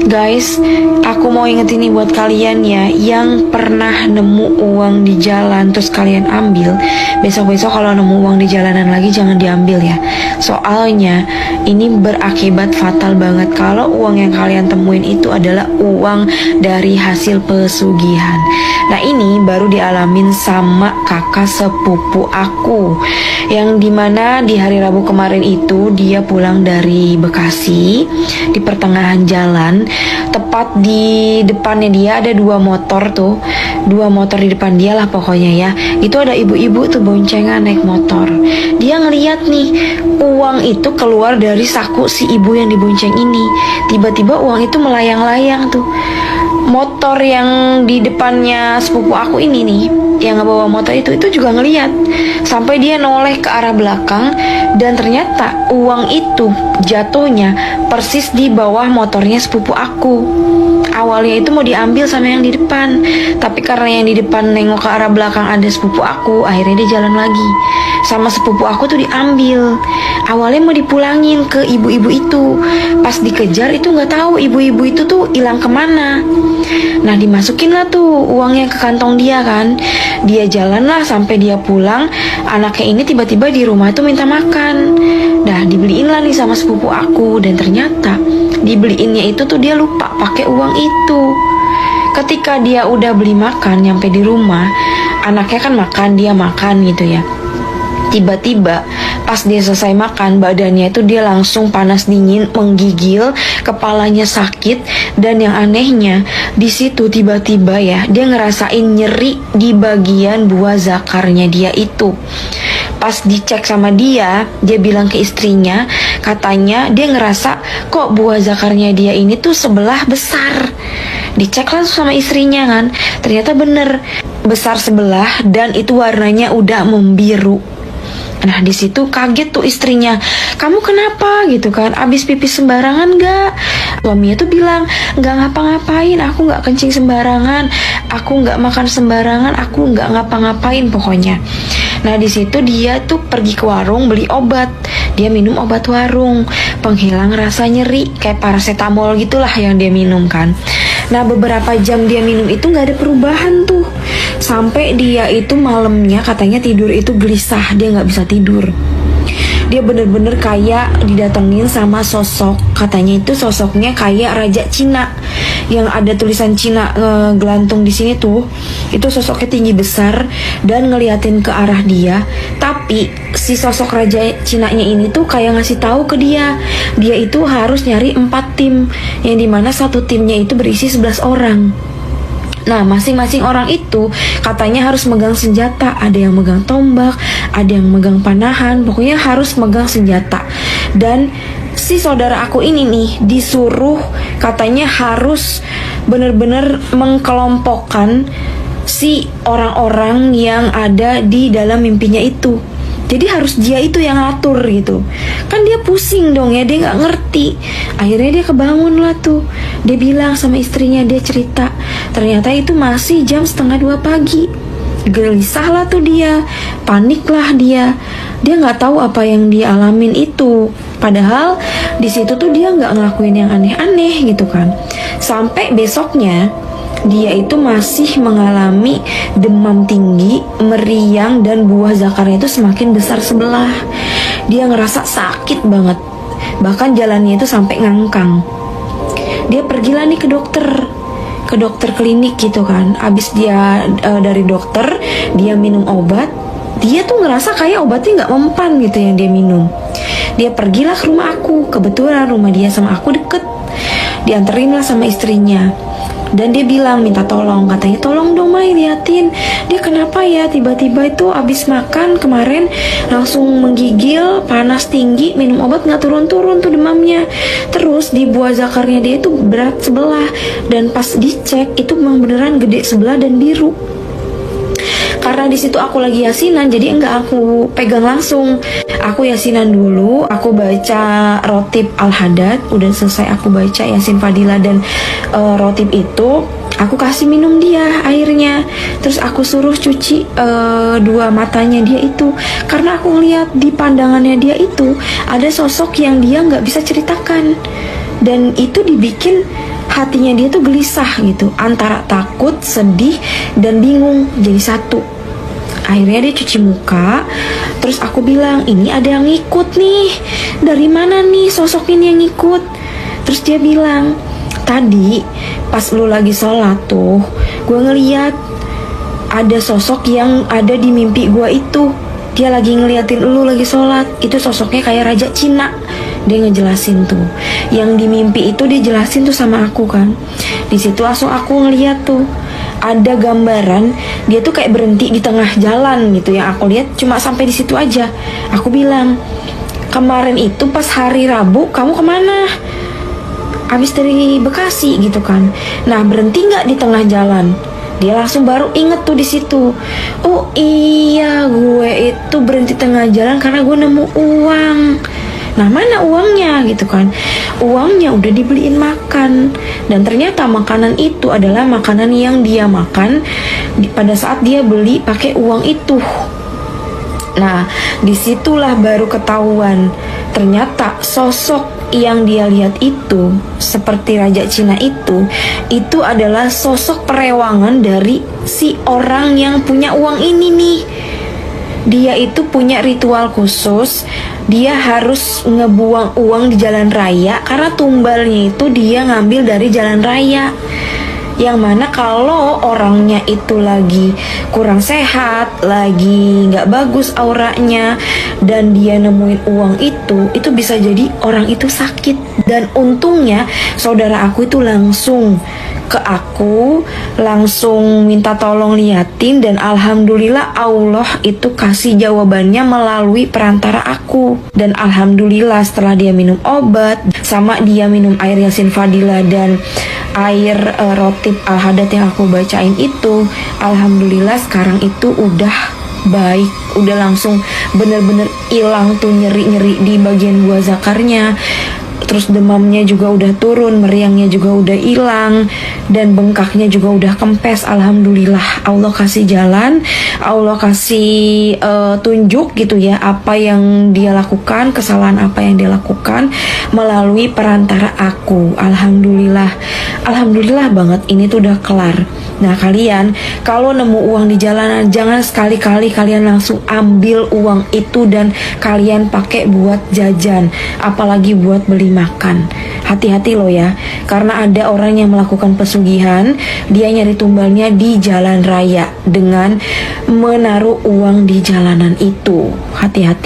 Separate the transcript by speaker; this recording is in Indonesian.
Speaker 1: Guys, aku mau ingetin nih buat kalian ya, yang pernah nemu uang di jalan terus kalian ambil, besok-besok kalau nemu uang di jalanan lagi jangan diambil ya. Soalnya ini berakibat fatal banget kalau uang yang kalian temuin itu adalah uang dari hasil pesugihan. Nah, ini baru dialamin sama kakak sepupu aku, yang dimana di hari Rabu kemarin itu dia pulang dari Bekasi. Di pertengahan jalan, tepat di depannya dia ada dua motor di depan dia lah pokoknya ya. Itu ada ibu-ibu tuh boncengan naik motor. Dia ngeliat nih uang itu keluar dari saku si ibu yang dibonceng ini. Tiba-tiba uang itu melayang-layang tuh. Motor yang di depannya sepupu aku ini nih, yang ngebawa motor itu juga ngeliat. Sampai dia noleh ke arah belakang, dan ternyata uang itu jatuhnya persis di bawah motornya sepupu aku. Awalnya itu mau diambil sama yang di depan, tapi karena yang di depan nengok ke arah belakang ada sepupu aku, akhirnya dia jalan lagi. Sama sepupu aku tuh diambil. Awalnya mau dipulangin ke ibu-ibu itu. Pas dikejar itu nggak tahu ibu-ibu itu tuh hilang kemana. Nah, dimasukin lah tuh uangnya ke kantong dia kan. Dia jalan lah sampai dia pulang. Anaknya ini tiba-tiba di rumah itu minta makan. Nah, dibeliin lah nih sama sepupu aku. Dan ternyata dibeliinnya itu tuh dia lupa pakai uang itu. Ketika dia udah beli makan, nyampe di rumah, anaknya kan makan, dia makan gitu ya. Tiba-tiba pas dia selesai makan, badannya itu dia langsung panas dingin, menggigil, kepalanya sakit, dan yang anehnya di situ tiba-tiba ya dia ngerasain nyeri di bagian buah zakarnya dia itu. Pas dicek sama dia bilang ke istrinya, katanya dia ngerasa kok buah zakarnya dia ini tuh sebelah besar. Dicek langsung sama istrinya kan, ternyata bener besar sebelah dan itu warnanya udah membiru. Nah, di situ kaget tuh istrinya. Kamu kenapa gitu kan? Abis pipis sembarangan gak? Suaminya tuh bilang, gak ngapa-ngapain, aku gak kencing sembarangan, aku gak makan sembarangan, aku gak ngapa-ngapain pokoknya. Nah, di situ dia tuh pergi ke warung beli obat. Dia minum obat warung, penghilang rasa nyeri, kayak paracetamol gitulah yang dia minum kan. Nah, beberapa jam dia minum itu gak ada perubahan tuh. Sampai dia itu malamnya katanya tidur itu gelisah, dia gak bisa tidur. Dia bener-bener kayak didatengin sama sosok, katanya itu sosoknya kayak Raja Cina, yang ada tulisan Cina gelantung di sini tuh. Itu sosoknya tinggi besar dan ngeliatin ke arah dia. Tapi si sosok Raja Cinanya ini tuh kayak ngasih tahu ke dia itu harus nyari 4 tim, yang dimana satu timnya itu berisi 11 orang. Nah, masing-masing orang itu katanya harus megang senjata. Ada yang megang tombak, ada yang megang panahan, pokoknya harus megang senjata. Dan si saudara aku ini nih disuruh katanya harus benar-benar mengkelompokkan si orang-orang yang ada di dalam mimpinya itu. Jadi harus dia itu yang ngatur gitu. Kan dia pusing dong ya, dia gak ngerti. Akhirnya dia kebangun lah tuh. Dia bilang sama istrinya, dia cerita, ternyata itu masih jam 1:30 pagi. Gelisah lah tuh dia, panik lah dia. Dia gak tahu apa yang dia alamin itu. Padahal di situ tuh dia gak ngelakuin yang aneh-aneh gitu kan. Sampai besoknya dia itu masih mengalami demam tinggi, meriang, dan buah zakarnya itu semakin besar sebelah. Dia ngerasa sakit banget, bahkan jalannya itu sampai ngangkang. Dia pergilah nih ke dokter klinik gitu kan. Abis dia dari dokter, dia minum obat. Dia tuh ngerasa kayak obatnya gak mempan gitu yang dia minum. Dia pergilah ke rumah aku. Kebetulan rumah dia sama aku deket. Dianterin lah sama istrinya. Dan dia bilang minta tolong, katanya tolong dong Mai liatin dia kenapa ya, tiba-tiba itu abis makan kemarin langsung menggigil, panas tinggi, minum obat gak turun-turun tuh demamnya. Terus di buah zakarnya dia itu berat sebelah, dan pas dicek itu memang beneran gede sebelah dan biru. Karena di situ aku lagi yasinan, jadi enggak aku pegang langsung. Aku yasinan dulu, aku baca rotib Al-Hadad, udah selesai aku baca Yasin Fadilah dan rotib itu, aku kasih minum dia airnya. Terus aku suruh cuci dua matanya dia itu, karena aku ngeliat di pandangannya dia itu ada sosok yang dia nggak bisa ceritakan, dan itu dibikin hatinya dia tuh gelisah gitu, antara takut, sedih, dan bingung jadi satu. Akhirnya dia cuci muka, terus aku bilang, ini ada yang ngikut nih, dari mana nih sosok ini yang ngikut? Terus dia bilang, tadi pas lu lagi sholat tuh, gue ngeliat ada sosok yang ada di mimpi gue itu. Dia lagi ngeliatin lu lagi sholat. Itu sosoknya kayak Raja Cina. Dia ngejelasin tuh. Yang di mimpi itu dia jelasin tuh sama aku kan. Di situ langsung aku ngeliat tuh, ada gambaran dia tuh kayak berhenti di tengah jalan gitu. Yang aku lihat cuma sampai di situ aja. Aku bilang, kemarin itu pas hari Rabu kamu kemana? Habis dari Bekasi gitu kan. Nah, berhenti nggak di tengah jalan? Dia langsung baru inget tuh di situ. Oh iya, gue itu berhenti tengah jalan karena gue nemu uang. Nah, mana uangnya gitu kan? Uangnya udah dibeliin makan. Dan ternyata makanan itu adalah makanan yang dia makan pada saat dia beli pakai uang itu. Nah, disitulah baru ketahuan. Ternyata sosok yang dia lihat itu, seperti Raja Cina itu adalah sosok perewangan dari si orang yang punya uang ini nih. Dia itu punya ritual khusus. Dia harus ngebuang uang di jalan raya karena tumbalnya itu dia ngambil dari jalan raya. Yang mana kalau orangnya itu lagi kurang sehat, lagi nggak bagus auranya, dan dia nemuin uang itu bisa jadi orang itu sakit. Dan untungnya saudara aku itu langsung ke aku, langsung minta tolong liatin, dan alhamdulillah Allah itu kasih jawabannya melalui perantara aku. Dan alhamdulillah setelah dia minum obat, sama dia minum air Yasin Fadilah dan air rotib Al-Hadad yang aku bacain itu, alhamdulillah sekarang itu udah baik, udah langsung bener-bener hilang tuh nyeri-nyeri di bagian buah zakarnya. Terus demamnya juga udah turun, meriangnya juga udah hilang, dan bengkaknya juga udah kempes. Alhamdulillah, Allah kasih jalan, Allah kasih tunjuk gitu ya, apa yang dia lakukan, kesalahan apa yang dia lakukan melalui perantara aku. Alhamdulillah banget, ini tuh udah kelar. Nah, kalian kalau nemu uang di jalanan, jangan sekali-kali kalian langsung ambil uang itu dan kalian pakai buat jajan, apalagi buat beli makan. Hati-hati loh ya, karena ada orang yang melakukan pesugihan, dia nyari tumbalnya di jalan raya dengan menaruh uang di jalanan itu. Hati-hati.